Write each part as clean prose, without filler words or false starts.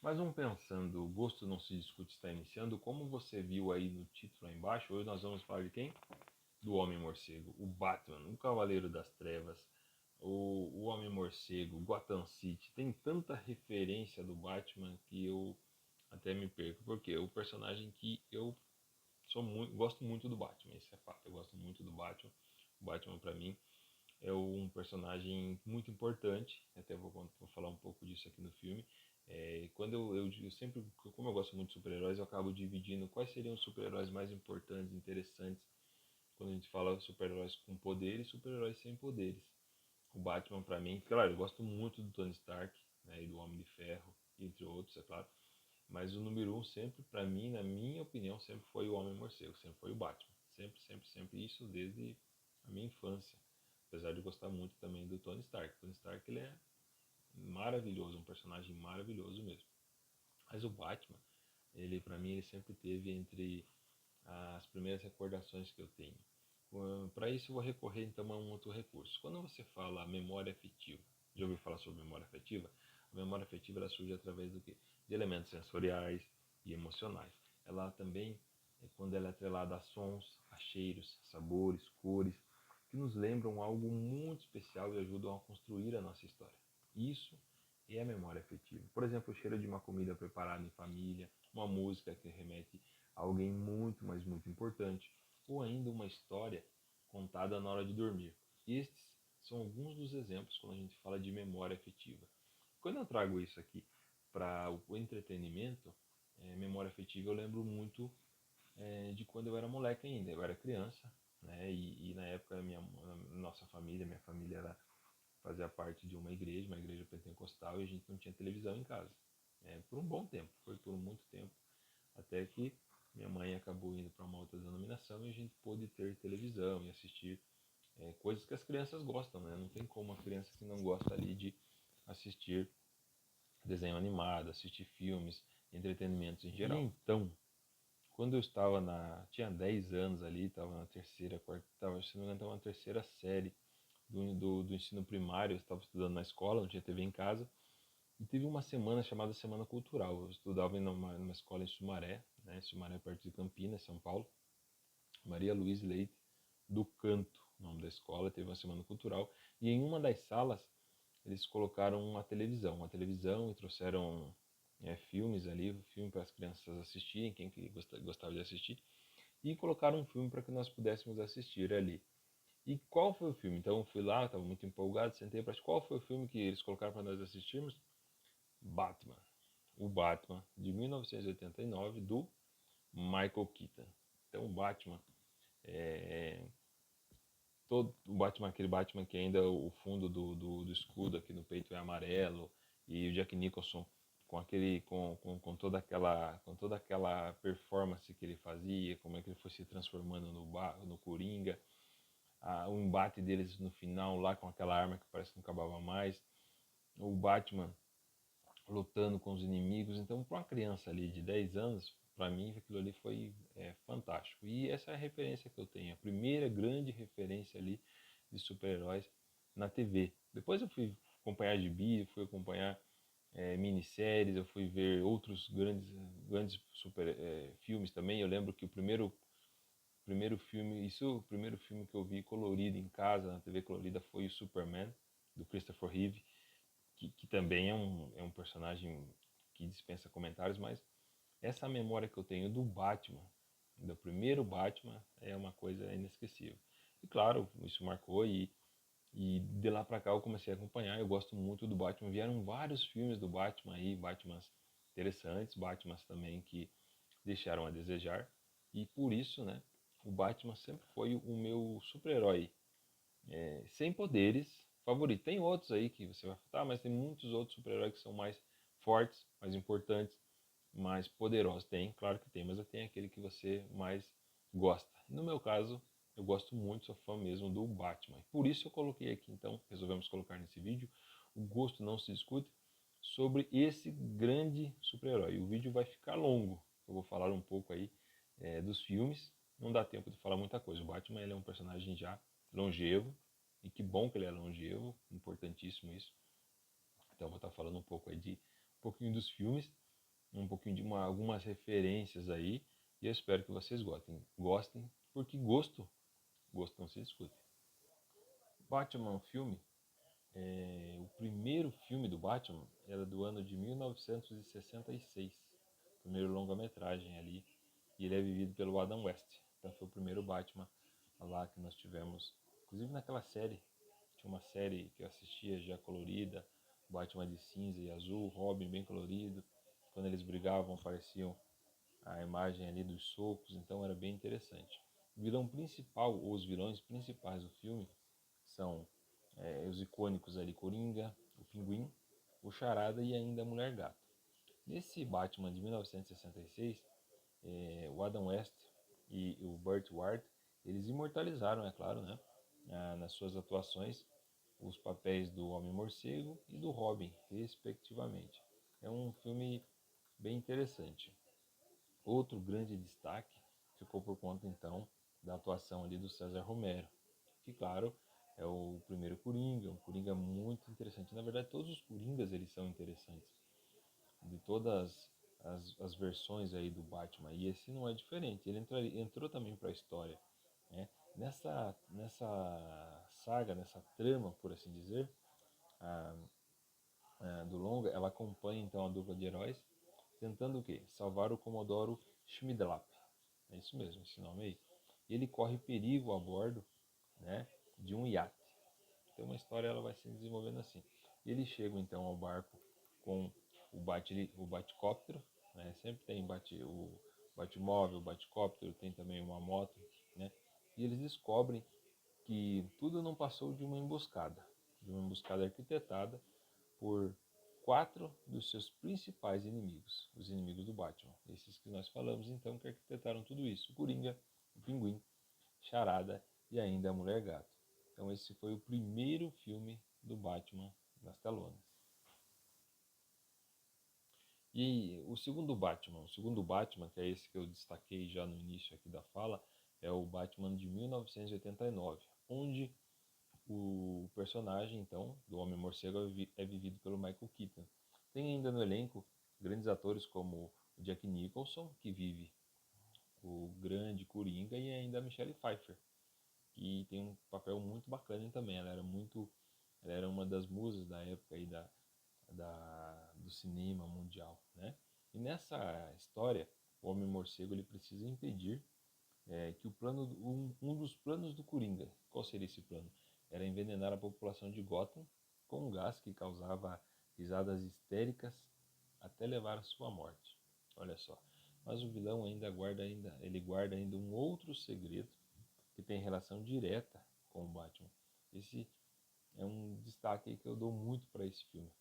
Mas vamos pensando, o gosto não se discute, está iniciando. Como você viu aí no título aí embaixo, hoje nós vamos falar de quem? Do Homem-Morcego, o Batman, o Cavaleiro das Trevas, o Homem-Morcego, Gotham City. Tem tanta referência do Batman que eu até me perco. Porque o personagem que eu gosto muito do Batman, esse é fato. Eu gosto muito do Batman. O Batman, para mim, é um personagem muito importante. Até vou falar um pouco disso aqui no filme. Quando eu sempre, como eu gosto muito de super-heróis, eu acabo dividindo quais seriam os super-heróis mais importantes, interessantes, quando a gente fala super-heróis com poderes e super-heróis sem poderes. O Batman, para mim, claro, eu gosto muito do Tony Stark, né, e do Homem de Ferro, entre outros, é claro. Mas o número um sempre, para mim, na minha opinião, sempre foi o Homem-Morcego, sempre foi o Batman. Sempre, sempre, sempre. Isso desde a minha infância. Apesar de gostar muito também do Tony Stark. O Tony Stark, ele é maravilhoso, um personagem maravilhoso mesmo. Mas o Batman, ele para mim, ele sempre teve entre as primeiras recordações que eu tenho. Para isso eu vou recorrer então a um outro recurso. Quando você fala memória afetiva, já ouviu falar sobre memória afetiva? A memória afetiva ela surge através do quê? De elementos sensoriais e emocionais. Ela também, quando ela é atrelada a sons, a cheiros, sabores, cores, que nos lembram algo muito especial e ajudam a construir a nossa história. Isso é a memória afetiva. Por exemplo, o cheiro de uma comida preparada em família, uma música que remete a alguém muito, mas muito importante, ou ainda uma história contada na hora de dormir. Estes são alguns dos exemplos quando a gente fala de memória afetiva. Quando eu trago isso aqui para o entretenimento, memória afetiva, eu lembro muito de quando eu era moleque ainda, eu era criança, né? E na época minha família fazia parte de uma igreja pentecostal, e a gente não tinha televisão em casa. Por um bom tempo, foi por muito tempo, até que minha mãe acabou indo para uma outra denominação e a gente pôde ter televisão e assistir coisas que as crianças gostam, né? Não tem como uma criança que não gosta ali de assistir desenho animado, assistir filmes, entretenimentos em geral. E então, quando eu tinha 10 anos ali, estava na terceira, quarta, se não me engano, estava na terceira série do ensino primário, eu estava estudando na escola, não tinha TV em casa, e teve uma semana chamada Semana Cultural. Eu estudava numa escola em Sumaré, né? Sumaré perto de Campinas, São Paulo. Maria Luiz Leite do Canto, o nome da escola, teve uma semana cultural, e em uma das salas eles colocaram uma televisão e trouxeram filmes ali, filme para as crianças assistirem, quem que gostava de assistir, e colocaram um filme para que nós pudéssemos assistir ali. E qual foi o filme? Então eu fui lá, estava muito empolgado, sentei para qual foi o filme que eles colocaram para nós assistirmos? Batman. O Batman de 1989 do Michael Keaton. Então o Batman é, todo o Batman, aquele Batman que ainda o fundo do escudo aqui no peito é amarelo, e o Jack Nicholson com toda aquela performance que ele fazia, como é que ele foi se transformando no Coringa, o embate deles no final lá com aquela arma que parece que não acabava mais, o Batman lutando com os inimigos. Então, para uma criança ali de 10 anos, para mim aquilo ali foi fantástico. E essa é a referência que eu tenho, a primeira grande referência ali de super-heróis na TV. Depois eu fui acompanhar gibi, fui acompanhar minisséries, eu fui ver outros grandes filmes também. Eu lembro que o primeiro filme que eu vi colorido em casa, na TV colorida, foi o Superman, do Christopher Reeve, que também é um personagem que dispensa comentários, mas essa memória que eu tenho do Batman, do primeiro Batman, é uma coisa inesquecível. E claro, isso marcou, e de lá pra cá eu comecei a acompanhar, eu gosto muito do Batman. Vieram vários filmes do Batman aí, Batmans interessantes, Batmans também que deixaram a desejar, e por isso, né, o Batman sempre foi o meu super-herói sem poderes favorito. Tem outros aí que você vai falar, mas tem muitos outros super-heróis que são mais fortes, mais importantes, mais poderosos. Tem, claro que tem, mas tem aquele que você mais gosta. No meu caso, eu gosto muito, sou fã mesmo do Batman. Por isso eu coloquei aqui, então, resolvemos colocar nesse vídeo, o gosto não se discute, sobre esse grande super-herói. O vídeo vai ficar longo, eu vou falar um pouco aí dos filmes, não dá tempo de falar muita coisa. O Batman ele é um personagem já longevo, e que bom que ele é longevo, importantíssimo isso. Então eu vou estar falando um pouco aí um pouquinho dos filmes, um pouquinho de algumas referências aí, e eu espero que vocês gostem, porque gosto não se discute. Batman filme, o primeiro filme do Batman era do ano de 1966, primeiro longa-metragem ali, e ele é vivido pelo Adam West. Então foi o primeiro Batman lá que nós tivemos, inclusive naquela série, tinha uma série que eu assistia já colorida, Batman de cinza e azul, Robin bem colorido, quando eles brigavam apareciam a imagem ali dos socos, então era bem interessante. O vilão principal, ou os vilões principais do filme, são os icônicos ali, Coringa, o Pinguim, o Charada e ainda a Mulher Gato. Nesse Batman de 1966, o Adam West e o Burt Ward, eles imortalizaram, é claro, né, nas suas atuações, os papéis do Homem-Morcego e do Robin, respectivamente. É um filme bem interessante. Outro grande destaque ficou por conta, então, da atuação ali do César Romero, que, claro, é o primeiro Coringa, um Coringa muito interessante. Na verdade, todos os Coringas eles são interessantes, de todas as versões aí do Batman, e esse não é diferente, ele entrou também para a história. Né? Nessa saga, nessa trama, por assim dizer, a, do longa, ela acompanha então a dupla de heróis, tentando o quê? Salvar o Comodoro Schmidlap. É isso mesmo, esse nome aí. Ele corre perigo a bordo, né, de um iate. Então uma história ela vai se desenvolvendo assim. E eles chegam então ao barco com o Batcóptero, né, sempre tem o Batmóvel, o Batcóptero, tem também uma moto, né, e eles descobrem que tudo não passou de uma emboscada arquitetada por 4 dos seus principais inimigos, os inimigos do Batman. Esses que nós falamos então que arquitetaram tudo isso: o Coringa, o Pinguim, Charada e ainda a Mulher Gato. Então esse foi o primeiro filme do Batman nas telonas. E o segundo Batman, que é esse que eu destaquei já no início aqui da fala, é o Batman de 1989, onde o personagem, então, do Homem-Morcego é vivido pelo Michael Keaton. Tem ainda no elenco grandes atores como o Jack Nicholson, que vive o grande Coringa, e ainda a Michelle Pfeiffer, que tem um papel muito bacana também. Ela era uma das musas da época aí do cinema mundial, né? E nessa história, o Homem-Morcego ele precisa impedir que um dos planos do Coringa, qual seria esse plano? Era envenenar a população de Gotham com um gás que causava risadas histéricas até levar à sua morte. Olha só. Mas o vilão ele guarda ainda um outro segredo que tem relação direta com o Batman. Esse é um destaque que eu dou muito para esse filme,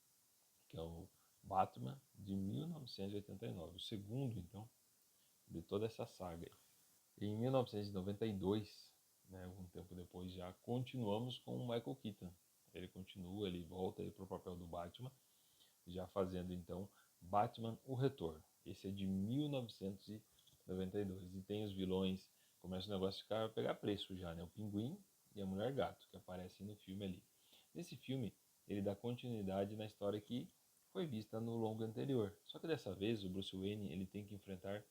que é o Batman de 1989, o segundo, então, de toda essa saga. Em 1992, né, um tempo depois já, continuamos com o Michael Keaton. Ele continua, ele volta para o papel do Batman, já fazendo então Batman O Retorno. Esse é de 1992 e tem os vilões, começa o negócio a pegar preço já, né? O Pinguim e a Mulher Gato, que aparecem no filme ali. Nesse filme, ele dá continuidade na história que foi vista no longo anterior. Só que dessa vez o Bruce Wayne ele tem que enfrentar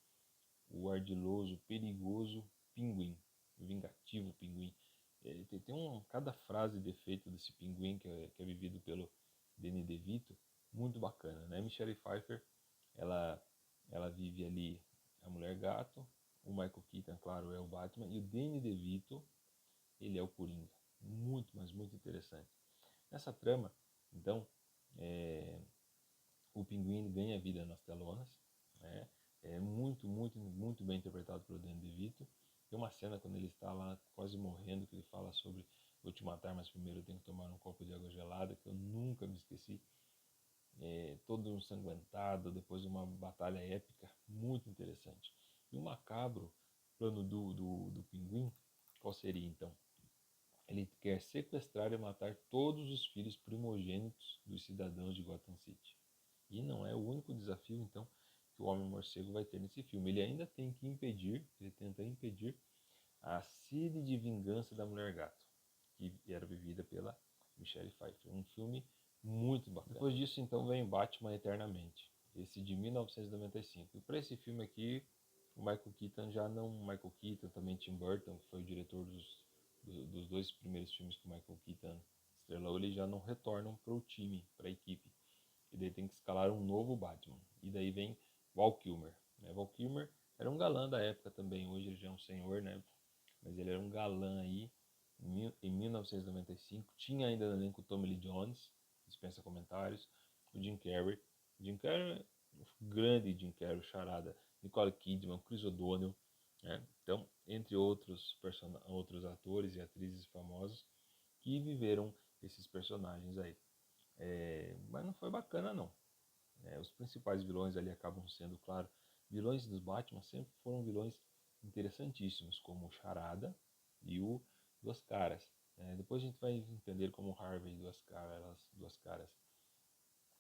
o ardiloso, perigoso Pinguim, o vingativo Pinguim. Cada frase de efeito desse Pinguim que é vivido pelo Danny DeVito, muito bacana, né? Michelle Pfeiffer, ela, ela vive ali a Mulher Gato, o Michael Keaton, claro, é o Batman, e o Danny DeVito, ele é o Coringa. Muito, mas muito interessante. Nessa trama, então, é, o Pinguim ganha vida nas telonas, né? É muito bem interpretado pelo Danny DeVito. Tem uma cena quando ele está lá quase morrendo, que ele fala sobre vou te matar, mas primeiro eu tenho que tomar um copo de água gelada, que eu nunca me esqueci. Todo ensanguentado, depois de uma batalha épica, muito interessante. E o macabro plano do Pinguim, qual seria então? Ele quer sequestrar e matar todos os filhos primogênitos dos cidadãos de Gotham City. E não é o único desafio, então, que o Homem-Morcego vai ter nesse filme. Ele ainda tem que impedir, ele tenta impedir a sede de vingança da Mulher Gato, que era vivida pela Michelle Pfeiffer. Um filme muito bacana. Depois disso, então, vem Batman Eternamente. esse de 1995. E para esse filme aqui, o Michael Keaton já não... Michael Keaton, também Tim Burton, que foi o diretor dos dois primeiros filmes que o Michael Keaton estrelou, eles já não retornam para o time, para a equipe. E daí tem que escalar um novo Batman. E daí vem Val Kilmer. Val Kilmer era um galã da época também, hoje ele já é um senhor, né? Mas ele era um galã aí em 1995. Tinha ainda no elenco o Tommy Lee Jones, dispensa comentários, o Jim Carrey. O Jim Carrey, o grande Jim Carrey, o Charada, Nicole Kidman, Chris O'Donnell, né? Então, entre outros atores e atrizes famosos que viveram esses personagens aí. Mas não foi bacana não. Os principais vilões ali acabam sendo, claro, vilões dos Batman sempre foram vilões interessantíssimos, como o Charada e o Duas Caras. Depois a gente vai entender como o Harvey Duas Caras.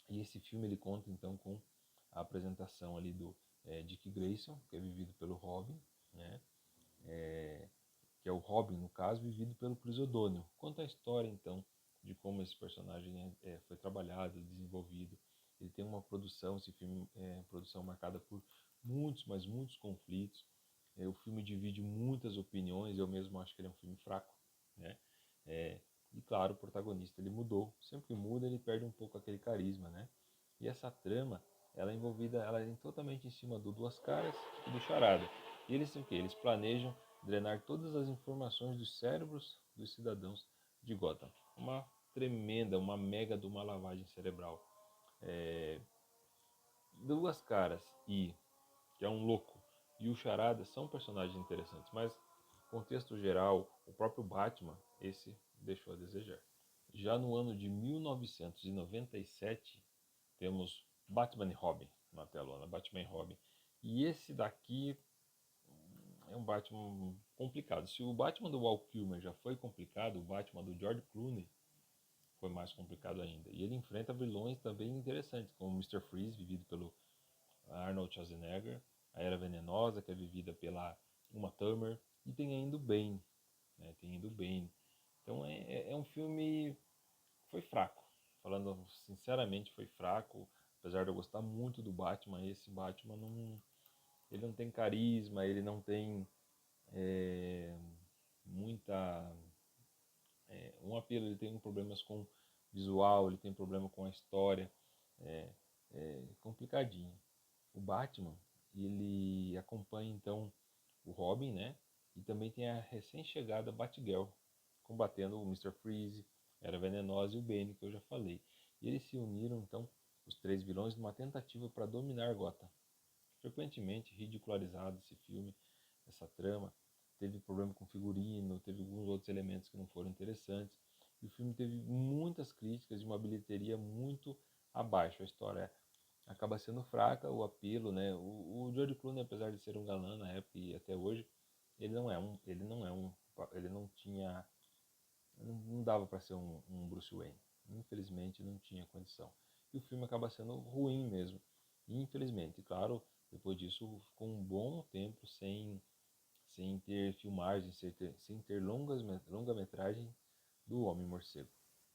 E esse filme ele conta então com a apresentação ali do Dick Grayson, que é vivido pelo Robin, né? Que é o Robin, no caso, vivido pelo Chris O'Donnell. Conta a história, então, de como esse personagem foi trabalhado, desenvolvido. Ele tem uma produção, esse filme produção marcada por muitos, mas muitos conflitos. O filme divide muitas opiniões, eu mesmo acho que ele é um filme fraco, né? E claro, o protagonista ele mudou. Sempre que muda, ele perde um pouco aquele carisma, né? E essa trama, ela é totalmente em cima do Duas Caras e do Charada. E eles o quê? Eles planejam drenar todas as informações dos cérebros dos cidadãos de Gotham. Uma tremenda, uma mega de uma lavagem cerebral. Duas Caras que é um louco, e o Charada são personagens interessantes, mas contexto geral, o próprio Batman, esse deixou a desejar. Já no ano de 1997, temos Batman e Robin na telona, Batman e Robin. E esse daqui é um Batman complicado. Se o Batman do Val Kilmer já foi complicado, o Batman do George Clooney foi mais complicado ainda. E ele enfrenta vilões também interessantes, como o Mr. Freeze, vivido pelo Arnold Schwarzenegger, a Era Venenosa, que é vivida pela Uma Thurman, e tem ainda o Bane, né? Tem ainda o Bane. Então é um filme que foi fraco. Falando sinceramente, foi fraco. Apesar de eu gostar muito do Batman, esse Batman ele não tem carisma, ele não tem é, muita um apelo, ele tem problemas com visual, ele tem problema com a história, é, complicadinho. O Batman, ele acompanha então o Robin, né? E também tem a recém-chegada Batgirl, combatendo o Mr. Freeze, Era Venenosa e o Bane, que eu já falei. E eles se uniram então, os três vilões, numa tentativa para dominar Gotham. Frequentemente ridicularizado esse filme, essa trama, teve problema com figurino, teve alguns outros elementos que não foram interessantes. E o filme teve muitas críticas e uma bilheteria muito abaixo. A história acaba sendo fraca, o apelo, né? O George Clooney, apesar de ser um galã na época e até hoje, ele não tinha, não dava para ser um Bruce Wayne. Infelizmente não tinha condição. E o filme acaba sendo ruim mesmo. Infelizmente, claro, depois disso ficou um bom tempo sem ter filmagens, sem ter longa-metragem do Homem-Morcego.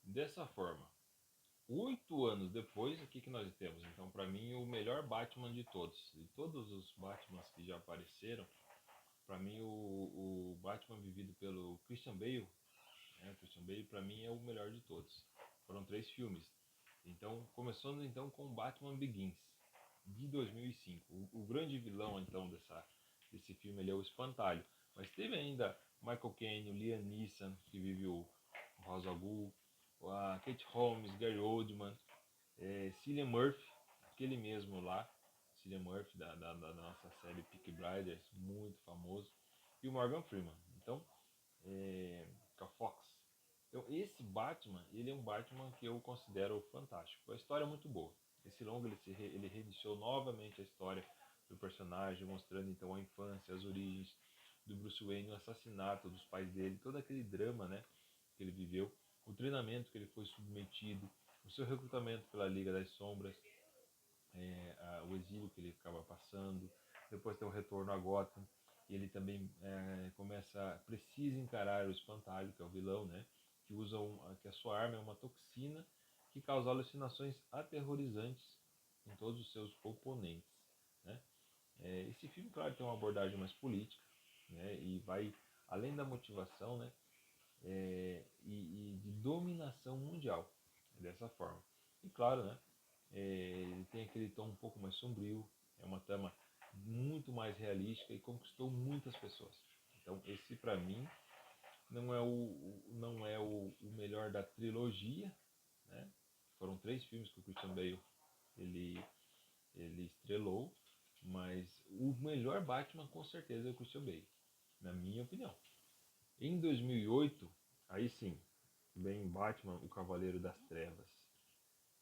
Dessa forma, 8 anos depois, o que, que nós temos? Então, para mim, o melhor Batman de todos. De todos os Batmans que já apareceram, para mim, o Batman vivido pelo Christian Bale, né? O Christian Bale, para mim, é o melhor de todos. Foram 3 filmes. Então, começando então com Batman Begins, de 2005. O grande vilão, então, desse filme ele é o Espantalho. Mas teve ainda Michael Caine, o Liam Neeson, que vive o Ra's al Ghul, a Kate Holmes, Gary Oldman, Cillian Murphy, aquele mesmo lá, Cillian Murphy da nossa série Peaky Blinders, muito famoso, e o Morgan Freeman. Então, com a Fox. Então, esse Batman, ele é um Batman que eu considero fantástico. A história é muito boa. Esse longo ele reiniciou novamente a história do personagem, mostrando então a infância, as origens do Bruce Wayne, o assassinato dos pais dele, todo aquele drama, né, que ele viveu, o treinamento que ele foi submetido, o seu recrutamento pela Liga das Sombras, o exílio que ele acaba passando, depois tem o retorno a Gotham, e ele também precisa encarar o Espantalho, que é o vilão, né, que usa que a sua arma é uma toxina que causa alucinações aterrorizantes em todos os seus componentes, né? Esse filme, claro, tem uma abordagem mais política, né? E vai além da motivação, né? E de dominação mundial, dessa forma. E claro, né? Ele tem aquele tom um pouco mais sombrio, é uma trama muito mais realística e conquistou muitas pessoas. Então esse para mim não é o melhor da trilogia, né? Foram 3 filmes que o Christian Bale ele, ele estrelou, mas o melhor Batman com certeza é o Christian Bale, na minha opinião. Em 2008, aí sim, vem Batman, o Cavaleiro das Trevas.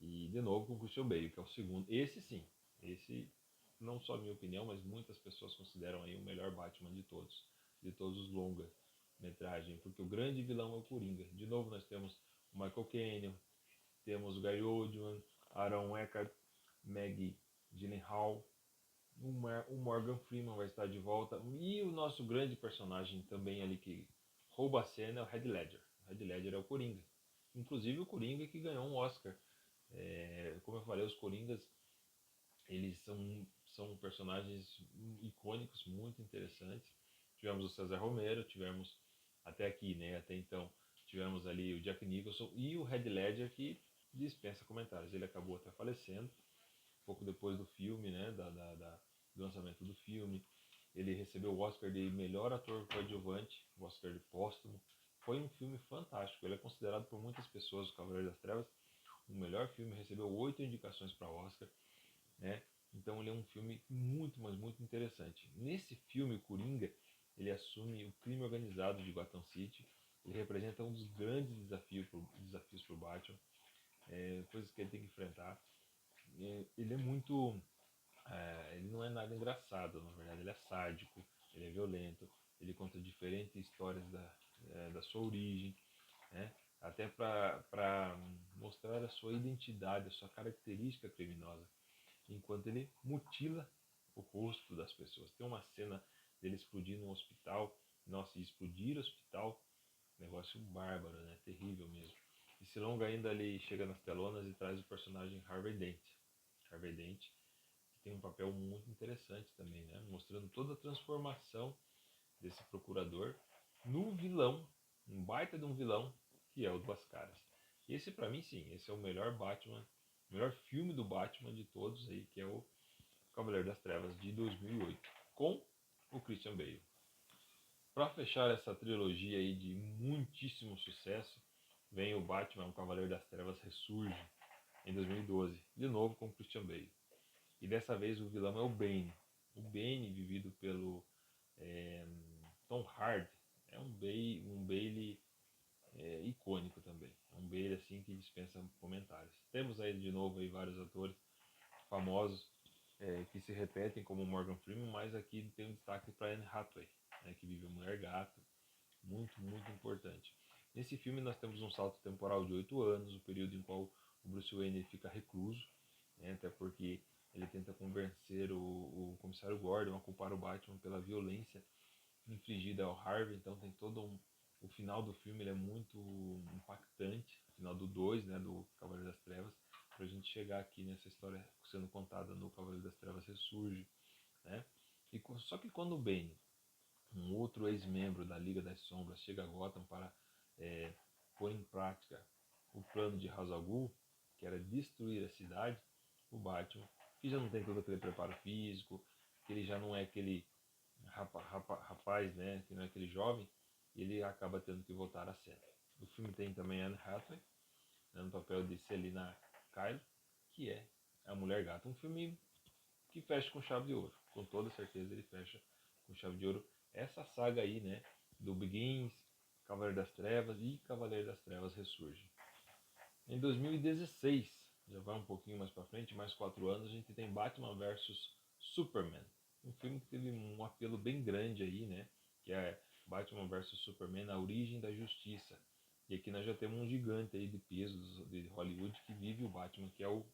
E de novo com o Christian Bale, que é o segundo. Esse sim, esse não só a minha opinião, mas muitas pessoas consideram aí o melhor Batman de todos os longa-metragem, porque o grande vilão é o Coringa. De novo nós temos o Michael Caine, temos o Gary Oldman, Aaron Eckhart, Maggie Gyllenhaal, o Morgan Freeman vai estar de volta e o nosso grande personagem também ali que rouba a cena é o Heath Ledger. O Heath Ledger é o Coringa. Inclusive o Coringa que ganhou um Oscar. Como eu falei, os Coringas eles são personagens icônicos, muito interessantes. Tivemos o César Romero, tivemos até aqui, né, até então, tivemos ali o Jack Nicholson e o Heath Ledger que dispensa comentários. Ele acabou até falecendo pouco depois do filme, né, do lançamento do filme. Ele recebeu o Oscar de melhor ator coadjuvante, o Oscar de póstumo. Foi um filme fantástico. Ele é considerado por muitas pessoas, o Cavaleiro das Trevas, o melhor filme. Recebeu 8 indicações para Oscar, né? Então ele é um filme muito, mas muito interessante. Nesse filme, o Coringa, ele assume o crime organizado de Gotham City. Ele representa um dos grandes desafios para o Batman, coisas que ele tem que enfrentar. Ele é muito ele não é nada engraçado, na verdade, ele é sádico, ele é violento, ele conta diferentes histórias da sua origem, né? Até para mostrar a sua identidade, a sua característica criminosa, enquanto ele mutila o rosto das pessoas. Tem uma cena dele explodindo um hospital, nossa, e explodir o hospital, negócio bárbaro, né? Terrível mesmo. Esse longa ainda ele chega nas telonas e traz o personagem Harvey Dent. Harvey Dent tem um papel muito interessante também, né? Mostrando toda a transformação desse procurador no vilão, um baita de um vilão, que é o Duas Caras. Esse para mim sim, esse é o melhor Batman, o melhor filme do Batman de todos aí, que é o Cavaleiro das Trevas de 2008, com o Christian Bale. Para fechar essa trilogia aí de muitíssimo sucesso, vem o Batman, o Cavaleiro das Trevas Ressurge em 2012, de novo com o Christian Bale. E dessa vez o vilão é o Bane. O Bane, vivido pelo é, Tom Hardy, é um Bane icônico também. É um Bane assim que dispensa comentários. Temos aí de novo aí vários atores famosos que se repetem como Morgan Freeman, mas aqui tem um destaque para Anne Hathaway, né, que vive a Mulher Gato, muito, muito importante. Nesse filme nós temos um salto temporal de 8 anos, o período em qual o Bruce Wayne fica recluso, né, até porque ele tenta convencer o comissário Gordon a culpar o Batman pela violência infligida ao Harvey, então tem todo o final do filme ele é muito impactante, o final do 2, né, do Cavaleiro das Trevas, para a gente chegar aqui nessa história sendo contada no Cavaleiro das Trevas Ressurge, né? Só que quando o Bane, um outro ex-membro da Liga das Sombras, chega a Gotham para é, pôr em prática o plano de Ra's al Ghul, que era destruir a cidade, o Batman, que já não tem todo aquele preparo físico, que ele já não é aquele rapaz, né, que não é aquele jovem, ele acaba tendo que voltar à cena. O filme tem também Anne Hathaway, né, no papel de Selina Kyle, que é a Mulher Gata. Um filme que fecha com chave de ouro. Com toda certeza ele fecha com chave de ouro essa saga aí, né, do Begins, Cavaleiro das Trevas e Cavaleiro das Trevas Ressurge. Em 2016, já vai um pouquinho mais para frente, mais 4 anos, a gente tem Batman vs Superman. Um filme que teve um apelo bem grande aí, né? Que é Batman vs Superman, a origem da justiça. E aqui nós já temos um gigante aí de peso de Hollywood que vive o Batman, que é o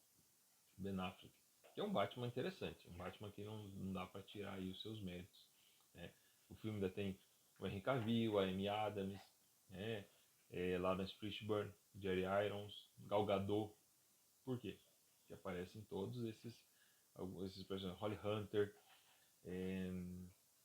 Ben Affleck. Que é um Batman interessante, um Batman que não dá para tirar aí os seus méritos. Né? O filme ainda tem o Henry Cavill, a Amy Adams, né? Lawrence Fishburne, Jerry Irons, Gal Gadot. Por quê? que aparecem todos esses personagens, Holly Hunter,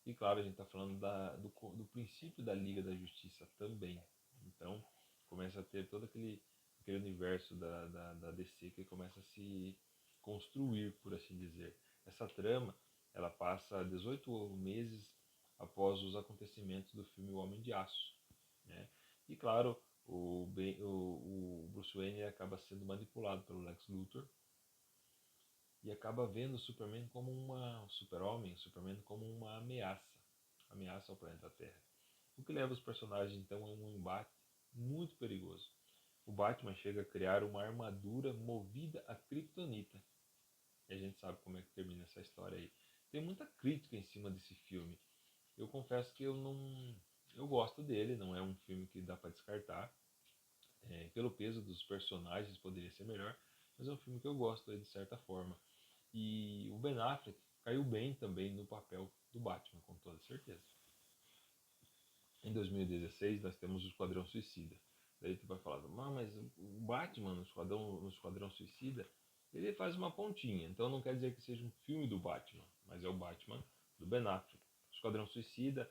e claro, a gente está falando do princípio da Liga da Justiça também. Então, começa a ter todo aquele universo da DC que começa a se construir, por assim dizer. Essa trama, ela passa 18 meses após os acontecimentos do filme O Homem de Aço, né? E claro, o Bruce Wayne acaba sendo manipulado pelo Lex Luthor e acaba vendo o Superman como o Superman como uma ameaça ao planeta Terra. O que leva os personagens então a um embate muito perigoso. O Batman chega a criar uma armadura movida a kryptonita. E a gente sabe como é que termina essa história aí. Tem muita crítica em cima desse filme. Eu confesso que eu gosto dele, não é um filme que dá para descartar. Pelo peso dos personagens poderia ser melhor, mas é um filme que eu gosto de certa forma. E o Ben Affleck caiu bem também no papel do Batman, com toda certeza. Em 2016 nós temos o Esquadrão Suicida. Daí tu vai falar, mas o Batman no Esquadrão Suicida, ele faz uma pontinha. Então não quer dizer que seja um filme do Batman, mas é o Batman do Ben Affleck. O Esquadrão Suicida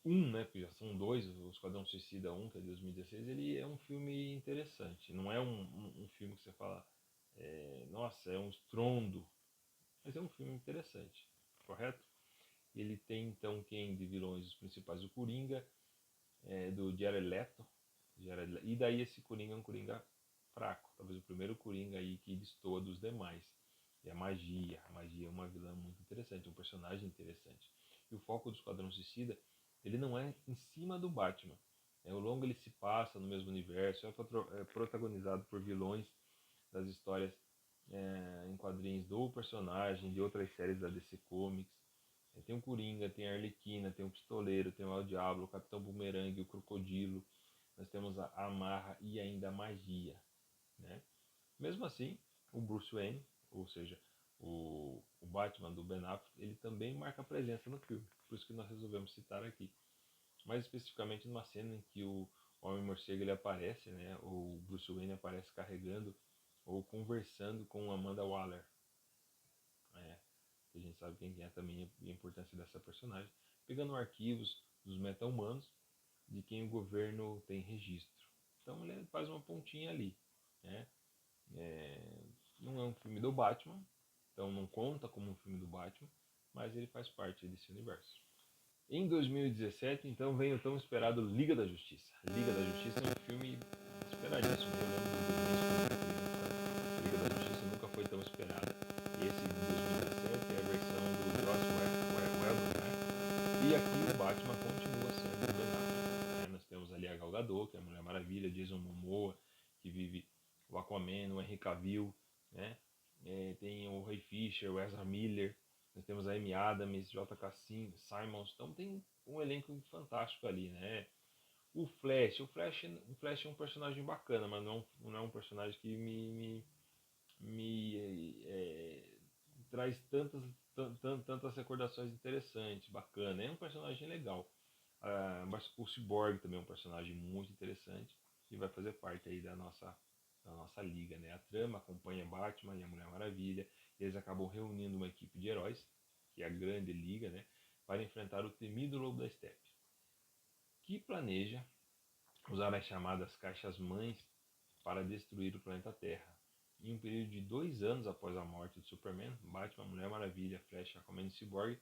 né, porque já são dois, o Esquadrão Suicida 1, que é de 2016, ele é um filme interessante. Não é um filme que você fala, nossa, é um estrondo, mas é um filme interessante, correto? Ele tem então quem de vilões os principais, o Coringa, do Jared Leto, e daí esse Coringa é um Coringa fraco, talvez o primeiro Coringa aí que destoa dos demais. E a magia é uma vilã muito interessante, um personagem interessante. E o foco do Esquadrão Suicida, ele não é em cima do Batman. O longo ele se passa no mesmo universo, é protagonizado por vilões das histórias em quadrinhos do personagem, de outras séries da DC Comics. Tem o Coringa, tem a Arlequina, tem o Pistoleiro, tem o El Diablo, o Capitão Boomerang, o Crocodilo. Nós temos a Amarra e ainda a Magia, né? Mesmo assim, o Bruce Wayne, ou seja, o Batman do Ben Affleck, ele também marca presença no filme. Por isso que nós resolvemos citar aqui. Mais especificamente numa cena em que o Homem-Morcego ele aparece, né? O Bruce Wayne aparece carregando ou conversando com Amanda Waller. Que a gente sabe quem é também e a importância dessa personagem. Pegando arquivos dos meta-humanos de quem o governo tem registro. Então ele faz uma pontinha ali, né? Não é um filme do Batman, então não conta como um filme do Batman, mas ele faz parte desse universo. Em 2017, então, vem o tão esperado Liga da Justiça. Liga da Justiça é um filme esperadíssimo. Eu lembro do desenho quando era criança. Liga da Justiça nunca foi tão esperada. Esse de 2017 é a versão do Joss Whedon, né? E aqui o Batman continua sendo o Ben Affleck, né? Nós temos ali a Gal Gadot, que é a Mulher Maravilha, Jason Momoa, que vive o Aquaman, o Henry Cavill, né? Tem o Ray Fisher, o Ezra Miller, nós temos a Amy Adams, J.K. Simmons, então tem um elenco fantástico ali, né? O Flash é um personagem bacana, mas não é um personagem que me traz tantas recordações interessantes, bacana. É um personagem legal. Mas o Cyborg também é um personagem muito interessante e vai fazer parte aí da nossa liga, né? A trama acompanha Batman e a Mulher Maravilha. Eles acabam reunindo uma equipe de heróis, que é a Grande Liga, né? Para enfrentar o temido Lobo da Steppe, que planeja usar as chamadas caixas mães para destruir o planeta Terra. Em um período de 2 anos após a morte de Superman, Batman, Mulher Maravilha, Flash, Aquaman e Cyborg,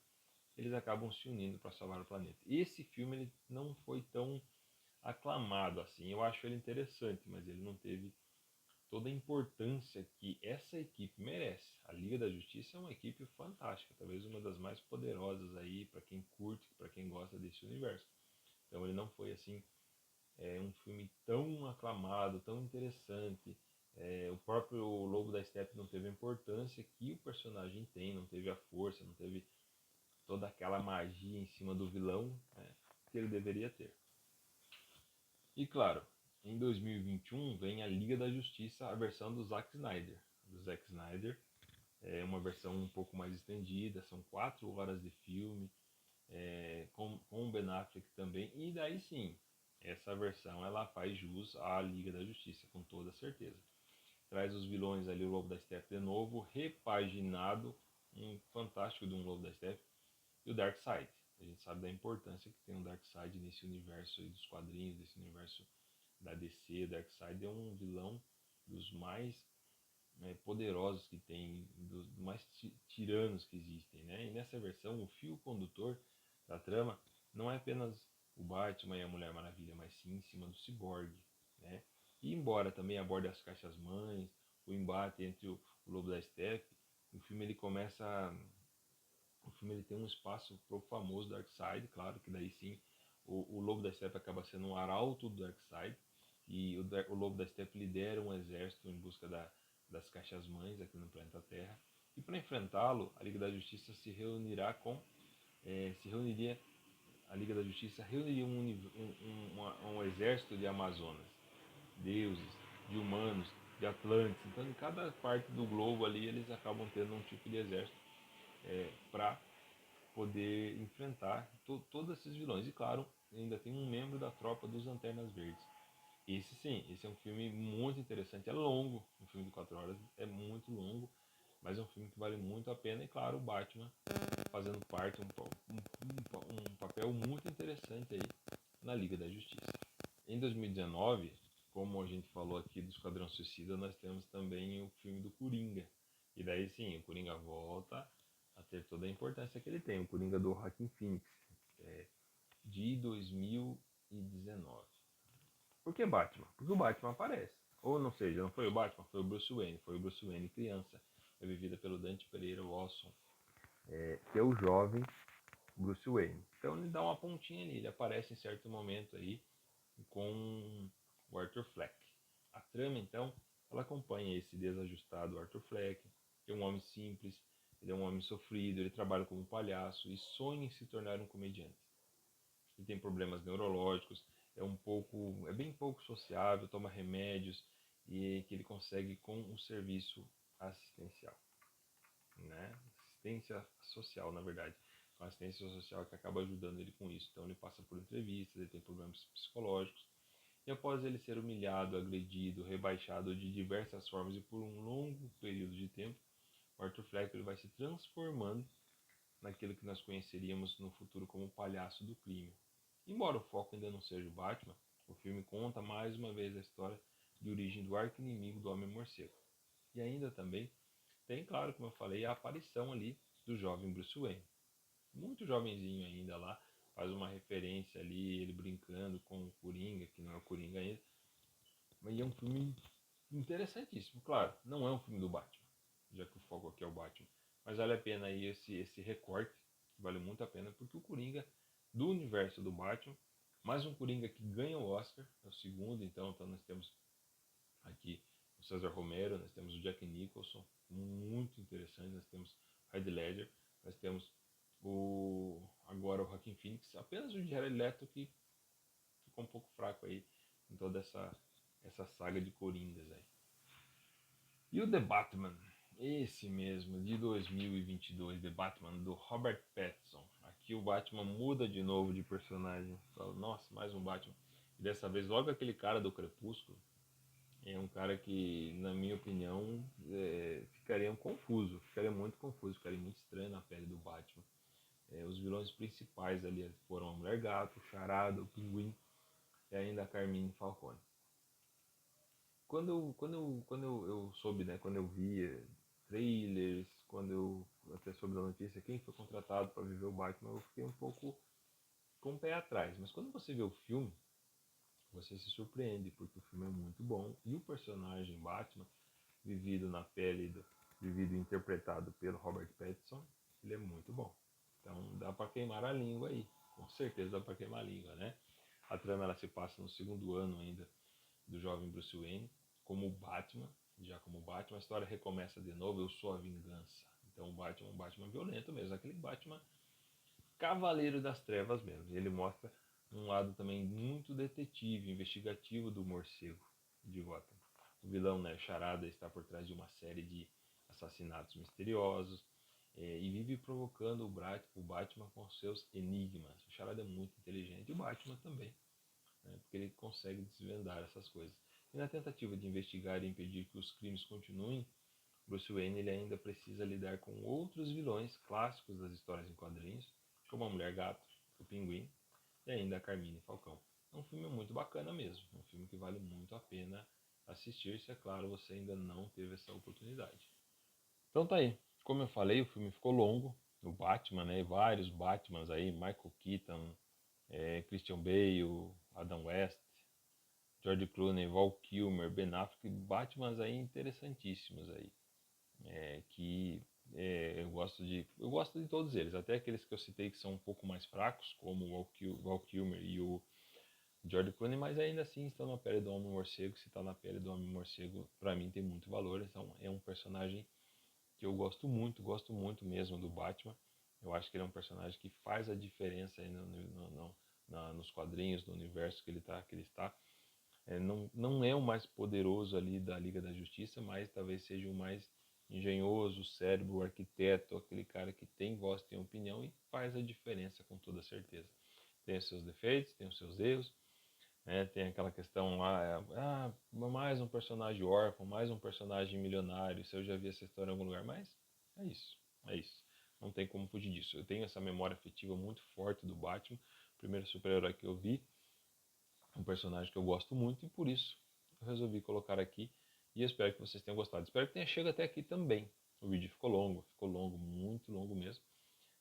eles acabam se unindo para salvar o planeta. Esse filme ele não foi tão aclamado assim. Eu acho ele interessante, mas ele não teve toda a importância que essa equipe merece. A Liga da Justiça é uma equipe fantástica, talvez uma das mais poderosas aí para quem curte, para quem gosta desse universo. Então ele não foi assim um filme tão aclamado, tão interessante. O próprio Lobo da Steppe não teve a importância que o personagem tem, não teve a força, não teve toda aquela magia em cima do vilão, né, que ele deveria ter. E claro, em 2021 vem a Liga da Justiça, a versão do Zack Snyder. Do Zack Snyder é uma versão um pouco mais estendida, são 4 horas de filme, com o Ben Affleck também, e daí sim, essa versão ela faz jus à Liga da Justiça, com toda certeza. traz os vilões ali, o Lobo da Steppe de novo, repaginado, um fantástico de um Lobo da Steppe, e o Darkseid. A gente sabe da importância que tem o Darkseid nesse universo aí dos quadrinhos, desse universo da DC. O Darkseid é um vilão dos mais poderosos que tem, dos mais tiranos que existem, né? E nessa versão, o fio condutor da trama não é apenas o Batman e a Mulher Maravilha, mas sim em cima do Cyborg, né? E embora também aborde as caixas-mães, o embate entre o Lobo da Steppe, o filme ele começa, o filme ele tem um espaço pro famoso Darkseid, claro que daí sim o Lobo da Steppe acaba sendo um arauto do Darkseid, e o Lobo da Steppe lidera um exército em busca das caixas-mães aqui no planeta Terra. E para enfrentá-lo, a Liga da Justiça se reunirá com se reuniria a Liga da Justiça reuniria um exército de Amazonas, deuses, de humanos, de Atlantes. Então, em cada parte do globo ali, eles acabam tendo um tipo de exército para poder enfrentar todos esses vilões. E claro, ainda tem um membro da tropa dos Lanternas Verdes. Esse sim, esse é um filme muito interessante, é longo, um filme de 4 horas é muito longo, mas é um filme que vale muito a pena. E claro, o Batman fazendo parte, um papel muito interessante aí na Liga da Justiça. Em 2019, como a gente falou aqui do Esquadrão Suicida, nós temos também o filme do Coringa. E daí sim, o Coringa volta a ter toda a importância que ele tem, o Coringa do Joaquin Phoenix, de 2019. Por que Batman? Porque o Batman aparece. Ou não seja, não foi o Batman, foi o Bruce Wayne. Foi o Bruce Wayne criança. Foi vivida pelo Dante Pereira Watson, que é o jovem Bruce Wayne. Então ele dá uma pontinha ali, ele aparece em certo momento aí com o Arthur Fleck. A trama, então, ela acompanha esse desajustado Arthur Fleck, que é um homem simples, ele é um homem sofrido, ele trabalha como palhaço e sonha em se tornar um comediante. Ele tem problemas neurológicos, é bem pouco sociável, toma remédios e que ele consegue com o serviço assistencial, né? Assistência social, na verdade. A assistência social que acaba ajudando ele com isso. Então ele passa por entrevistas, ele tem problemas psicológicos. E após ele ser humilhado, agredido, rebaixado de diversas formas e por um longo período de tempo, o Arthur Fleck ele vai se transformando naquilo que nós conheceríamos no futuro como o palhaço do crime. Embora o foco ainda não seja o Batman, o filme conta mais uma vez a história de origem do arqui-inimigo do Homem-Morcego. E ainda também tem, claro, como eu falei, a aparição ali do jovem Bruce Wayne. Muito jovenzinho ainda lá, faz uma referência ali, ele brincando com o Coringa, que não é o Coringa ainda. Mas é um filme interessantíssimo. Claro, não é um filme do Batman, já que o foco aqui é o Batman. Mas vale a pena aí esse recorte, vale muito a pena, porque o Coringa do universo do Batman, mais um Coringa que ganha o Oscar, é o segundo, então nós temos aqui o César Romero, nós temos o Jack Nicholson, muito interessante, nós temos o Heath Ledger, nós temos agora o Joaquin Phoenix, apenas o Jared Leto que ficou um pouco fraco aí em toda essa saga de Coringas aí. E o The Batman, esse mesmo, de 2022, The Batman, do Robert Pattinson. Aqui o Batman muda de novo de personagem. Fala, nossa, mais um Batman. E dessa vez logo aquele cara do Crepúsculo, é um cara que, na minha opinião, ficaria muito confuso, ficaria muito estranho na pele do Batman. Os vilões principais ali foram a Mulher Gato, o Charada, o Pinguim e ainda a Carmine Falcone. Quando eu soube, né, quando eu via trailers, quando eu até soube da notícia quem foi contratado para viver o Batman, eu fiquei um pouco com o pé atrás. Mas quando você vê o filme, você se surpreende, porque o filme é muito bom e o personagem Batman, vivido na pele, vivido e interpretado pelo Robert Pattinson, ele é muito bom. Então dá para queimar a língua aí, com certeza dá para queimar a língua, né? A trama ela se passa no segundo ano ainda do jovem Bruce Wayne, como Batman, já como Batman, a história recomeça de novo, eu sou a vingança. Então o Batman é um Batman violento mesmo, aquele Batman cavaleiro das trevas mesmo. E ele mostra um lado também muito detetive, investigativo do morcego de Gotham. O vilão, né, Charada, está por trás de uma série de assassinatos misteriosos e vive provocando o Batman com seus enigmas. O Charada é muito inteligente e o Batman também, né, porque ele consegue desvendar essas coisas. E na tentativa de investigar e impedir que os crimes continuem, Bruce Wayne ele ainda precisa lidar com outros vilões clássicos das histórias em quadrinhos, como a Mulher Gato, o Pinguim e ainda a Carmine Falcão. É um filme muito bacana mesmo, um filme que vale muito a pena assistir, se é claro você ainda não teve essa oportunidade. Então tá aí, como eu falei, o filme ficou longo, o Batman, né, vários Batmans aí, Michael Keaton, Christian Bale, Adam West, George Clooney, Val Kilmer, Ben Affleck, Batmans aí interessantíssimos aí, que eu gosto de todos eles, até aqueles que eu citei que são um pouco mais fracos, como o Val Kilmer e o George Clooney, mas ainda assim estão na pele do Homem-Morcego. Se está na pele do Homem-Morcego, para mim tem muito valor. Então é um personagem que eu gosto muito mesmo do Batman. Eu acho que ele é um personagem que faz a diferença aí nos quadrinhos, no universo que ele está. Não é o mais poderoso ali da Liga da Justiça, mas talvez seja o mais engenhoso, o cérebro, o arquiteto, aquele cara que tem voz, tem opinião e faz a diferença com toda certeza. Tem os seus defeitos, tem os seus erros, né? Tem aquela questão lá, mais um personagem órfão, mais um personagem milionário, se eu já vi essa história em algum lugar, mas é isso, é isso. Não tem como fugir disso. Eu tenho essa memória afetiva muito forte do Batman, o primeiro super-herói que eu vi, um personagem que eu gosto muito e por isso eu resolvi colocar aqui e eu espero que vocês tenham gostado. Espero que tenha chegado até aqui também. O vídeo ficou longo, muito longo mesmo,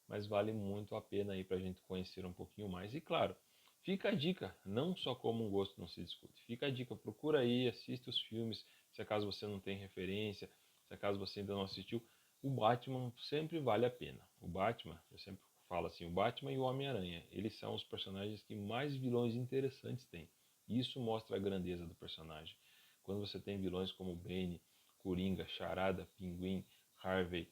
mas vale muito a pena aí para a gente conhecer um pouquinho mais. E claro, fica a dica, não só como um gosto não se discute, fica a dica, procura aí, assista os filmes, se acaso você não tem referência, se acaso você ainda não assistiu, o Batman sempre vale a pena. O Batman, eu sempre falo assim, o Batman e o Homem-Aranha, eles são os personagens que mais vilões interessantes têm. Isso mostra a grandeza do personagem. Quando você tem vilões como Bane, Coringa, Charada, Pinguim, Harvey,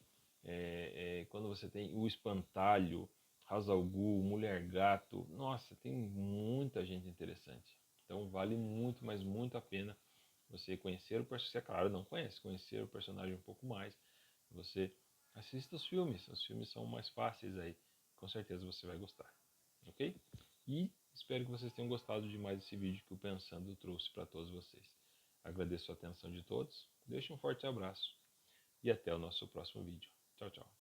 quando você tem o Espantalho, Ra's al Ghul, Mulher Gato, nossa, tem muita gente interessante. Então vale muito, mas muito a pena você conhecer o personagem. Se é claro, não conhece, conhecer o personagem um pouco mais. Você assista os filmes são mais fáceis aí. Com certeza você vai gostar, ok? E espero que vocês tenham gostado de mais esse vídeo que o Pensando trouxe para todos vocês. Agradeço a atenção de todos, deixo um forte abraço e até o nosso próximo vídeo. Tchau, tchau.